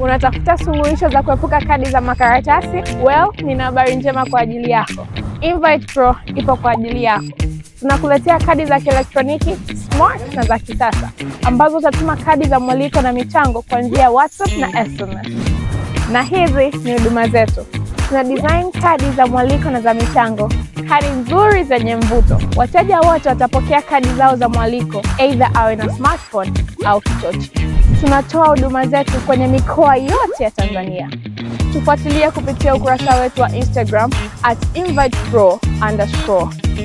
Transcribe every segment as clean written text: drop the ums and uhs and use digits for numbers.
Unatafuta suluhisho za kuepuka kadi za makaratasi? Well, nina habari njema kwa ajili yako. Invite Pro ipo kwa ajili yako. Tunakuletea kadi za kielektroniki smart na za kisasa ambazo utatuma kadi za mwaliko na michango kwa njia ya WhatsApp na SMS. Na hizi ni huduma zetu. Tuna design kadi za mwaliko na za michango, kadi nzuri zenye mvuto. Wateja wote watapokea kadi zao za mwaliko either awe na smartphone au kichochi. Tunatoa huduma zetu kwenye mikoa yote ya Tanzania. Tufuatilie kupitia ukurasa wetu wa Instagram @invitepro_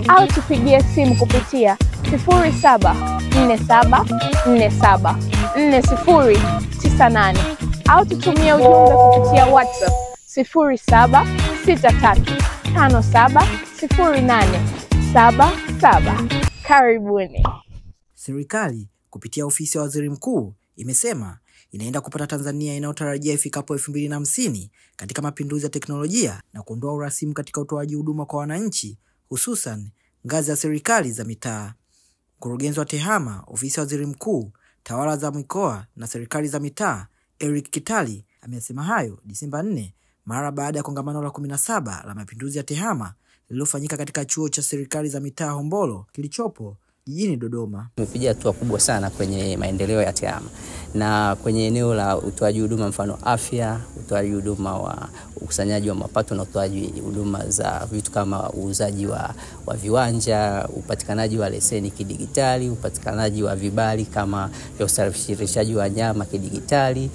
au tupigie simu kupitia 0747474098 au tutumie ujumbe kupitia WhatsApp 0763570877. Karibuni. Serikali kupitia ofisi ya Waziri Mkuu imesema inaenda kupata Tanzania inayotarajia ifikapo 2050 katika mapinduzi ya teknolojia na kuondoa urasimu katika utoaji huduma kwa wananchi, hususan ngazi ya serikali za mitaa. Mkurugenzi wa TEHAMA, ofisi ya Waziri Mkuu, tawala za mikoa na serikali za mitaa, Eric Kitali amesema hayo Disemba 4 mara baada ya kongamano la 17 la mapinduzi ya TEHAMA lililofanyika katika chuo cha serikali za mitaa Hombolo kilichopo jijini Dodoma. Tumepiga hatua kubwa sana kwenye maendeleo ya TEHAMA na kwenye eneo la utoaji huduma, mfano afya, utoaji huduma wa ukusanyaji wa mapato na utoaji huduma za vitu kama uuzaji wa viwanja, upatikanaji wa leseni kidigitali, upatikanaji wa vibali kama vya usafirishaji wa nyama kidigitali,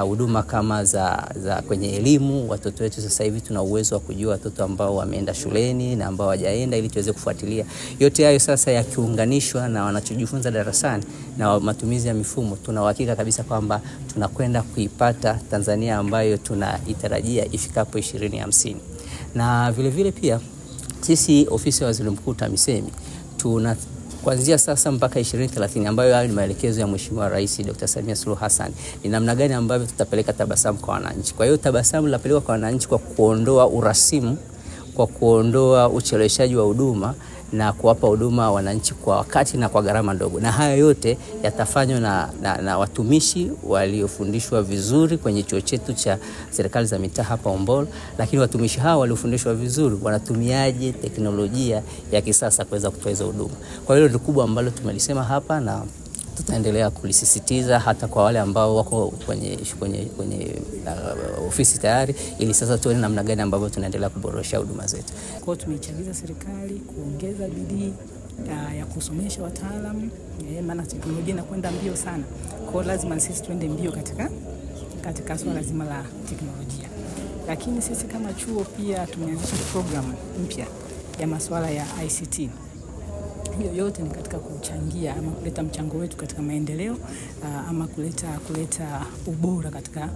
huduma kama za kwenye elimu. Watoto wetu sasa hivi tuna uwezo wa kujua watoto ambao wameenda shuleni na ambao hawajaenda ili tuweze kufuatilia. Yote hayo sasa yakiunganishwa na wanachojifunza darasani na matumizi ya mifumo, tuna uhakika kabisa kwamba tunakwenda kuipata Tanzania ambayo tunaitarajia ifikapo 2050. Na vile vile pia sisi ofisi ya Waziri Mkuu TAMISEMI tuna kuanzia sasa mpaka 2030 ambayo hayo ni maelekezo ya Mheshimiwa Rais Dr. Samia Suluhu Hassan, ni namna gani ambavyo tutapeleka tabasamu kwa wananchi. Kwa hiyo tabasamu lapelekwa kwa wananchi kwa kuondoa urasimu, kwa kuondoa ucheleweshaji wa huduma na kuwapa huduma wananchi kwa wakati na kwa gharama ndogo. Na haya yote yatafanywa na watumishi waliofundishwa vizuri kwenye chuo chetu cha serikali za mitaa hapa Hombolo. Lakini watumishi hao waliofundishwa vizuri wanatumiaje teknolojia ya kisasa kuweza kutoa hizo huduma. Kwa hiyo ndio kubwa ambalo tumelisema hapa na tutaendelea kulisisitiza hata kwa wale ambao wako kwenye ofisi tayari, ili sasa tuone namna gani ambavyo tunaendelea kuboresha huduma zetu. Kwa hiyo tumeichagiza serikali kuongeza bidii ya kusomesha wataalamu, maana teknolojia inakwenda mbio sana. Kwa hiyo lazima sisi tuende mbio katika swala zima la teknolojia. Lakini sisi kama chuo pia tumeanzisha program mpya ya masuala ya ICT. Hiyo yote ni katika kuchangia ama kuleta mchango wetu katika maendeleo ama kuleta ubora katika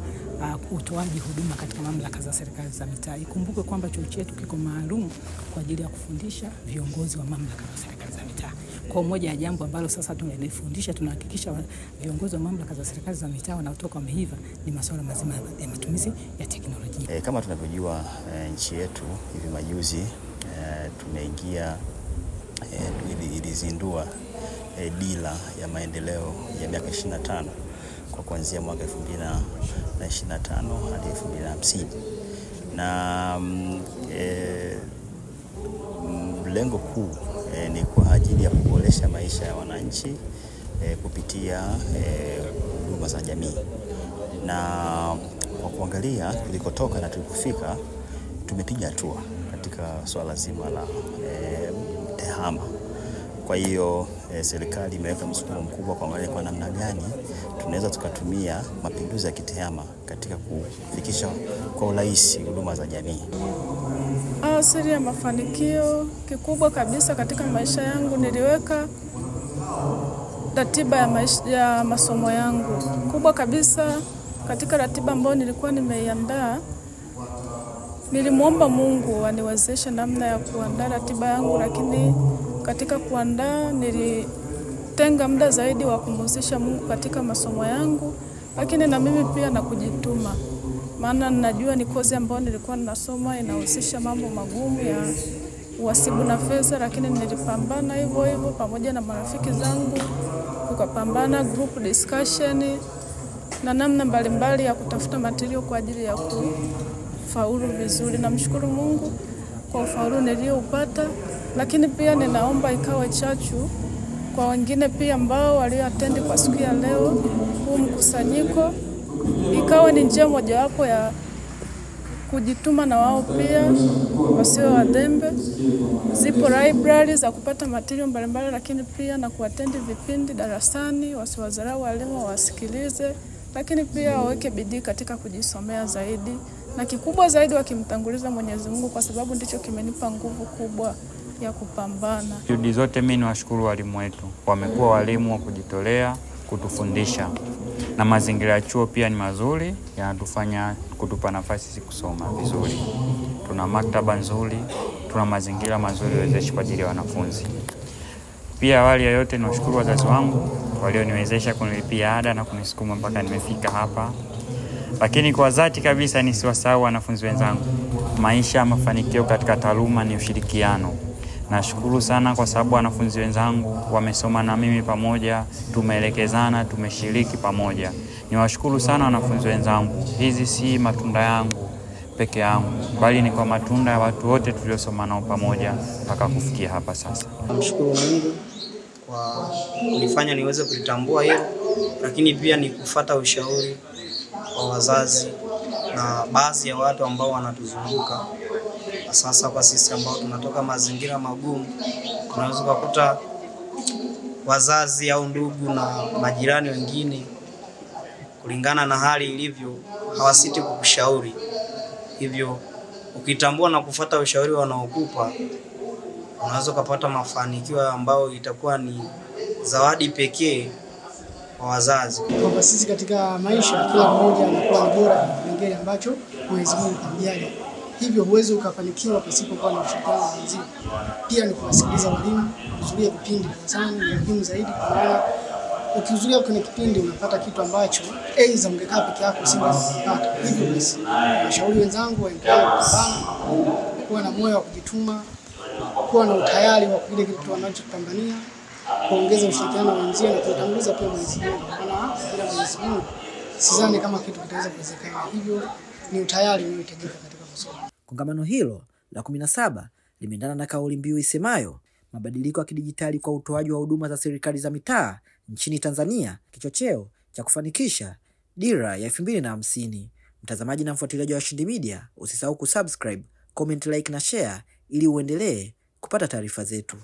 utoaji huduma katika mamlaka za serikali za mitaa. Ikumbuke kwamba chuo chetu kiko maalum kwa ajili ya kufundisha viongozi wa mamlaka za serikali za mitaa. Kwa moja ya jambo ambalo sasa tunalifundisha, tunahakikisha viongozi wa mamlaka za serikali za mitaa wanaotoka wameiva ni masuala mazima ya matumizi ya teknolojia. Kama tunavyojua nchi yetu hivi majuzi tumeingia ilizindua dira ya maendeleo ya miaka 25 kwa kuanzia mwaka 2025 hadi 2050. Na lengo kuu ni kwa ajili ya kuboresha maisha ya wananchi kupitia huduma za jamii. Na kwa kuangalia tulikotoka na tulikofika, tumepiga hatua katika swala zima la TEHAMA. Kwa hiyo serikali imeweka msukumo mkubwa kuangalia kwa namna gani tunaweza tukatumia mapinduzi ya kitehama katika kufikisha kwa urahisi huduma za jamii. Siri ya mafanikio kikubwa kabisa katika maisha yangu, niliweka ratiba ya masomo yangu. Kubwa kabisa katika ratiba ambayo nilikuwa nimeiandaa, nilimuomba Mungu aniwezeshe namna ya kuandaa ratiba yangu, lakini katika kuandaa nilitenga muda zaidi wa kumhusisha Mungu katika masomo yangu, lakini na mimi pia na kujituma. Maana ninajua ni kozi ambayo nilikuwa ninasoma inahusisha mambo magumu ya uhasibu na fedha, lakini nilipambana hivyo pamoja na marafiki zangu, tukapambana group discussion na namna mbalimbali ya kutafuta material kwa ajili ya kufaulu vizuri. Namshukuru Mungu kwa ufaulu nilioupata, lakini pia ninaomba ikawe chachu kwa wengine pia ambao walioattend kwa siku ya leo huu mkusanyiko, ikawa ni njia mojawapo ya kujituma na wao pia wasio wadembe. Zipo library za kupata material mbalimbali, lakini pia na kuattend vipindi darasani, wasiwadharau walimu, wasikilize, lakini pia waweke bidii katika kujisomea zaidi, na kikubwa zaidi wakimtanguliza Mwenyezi Mungu, kwa sababu ndicho kimenipa nguvu kubwa ya kupambana. Juhudi zote mimi niwashukuru walimu wetu. Wamekuwa walimu wa kujitolea kutufundisha. Na mazingira ya chuo pia ni mazuri, yanatufanya kutupa nafasi sisi kusoma vizuri. Tuna maktaba nzuri, tuna mazingira mazuri wezeshi kwa ajili ya wanafunzi. Pia awali ya yote niwashukuru wazazi wangu walioniwezesha kunilipia ada na kunisukuma mpaka nimefika hapa. Lakini kwa dhati kabisa nisiwasahau wanafunzi wenzangu. Maisha, mafanikio katika taaluma ni ushirikiano. Nashukuru sana kwa sababu wanafunzi wenzangu wamesoma na mimi pamoja, tumeelekezana, tumeshiriki pamoja. Niwashukuru sana wanafunzi wenzangu. Hizi si matunda yangu peke yangu, bali ni kwa matunda ya watu wote tuliosoma nao pamoja mpaka kufikia hapa sasa. Namshukuru Mungu kwa kunifanya niweze kulitambua hilo, lakini pia ni kufuata ushauri wa wazazi na baadhi ya watu ambao wanatuzunguka. Sasa kwa sisi ambao tunatoka mazingira magumu, tunaweza kukuta wazazi au ndugu na majirani wengine, kulingana na hali ilivyo, hawasiti kukushauri. Hivyo ukitambua na kufuata ushauri wanaokupa, unaweza kupata mafanikio ambayo itakuwa ni zawadi pekee kwa wazazi. Kwa sisi katika maisha, kila mmoja anakuwa ni bora kwa kipengele ambacho Mwenyezi Mungu kamjalia. Hivyo huwezi ukafanikiwa pasipokuwa na ushirikiano wa wenzio. Pia ni kuwasikiliza walimu, kuhudhuria vipindi darasani ni muhimu zaidi, kwa maana ukihudhuria kwenye kipindi unapata kitu ambacho aidha mngekaa peke yako usingepata. Hivyo basi nashauri wenzangu waendelee kupambana, kuwa na moyo wa kujituma, kuwa na utayari wa kile kitu wanachopambania, kuongeza ushirikiano wa wenzio na kutanguliza pia Mwenyezi Mungu. Maana bila Mwenyezi Mungu sidhani kama kitu kitaweza kuwezekana. Hivyo ni utayari unaohitajika katika masomo. Kongamano hilo la 17 limeendana na kauli mbiu isemayo mabadiliko ya kidijitali kwa utoaji wa huduma za serikali za mitaa nchini Tanzania, kichocheo cha kufanikisha dira ya 2050. Mtazamaji na mfuatiliaji wa Washindi Media, usisahau kusubscribe, comment, like na share ili uendelee kupata taarifa zetu.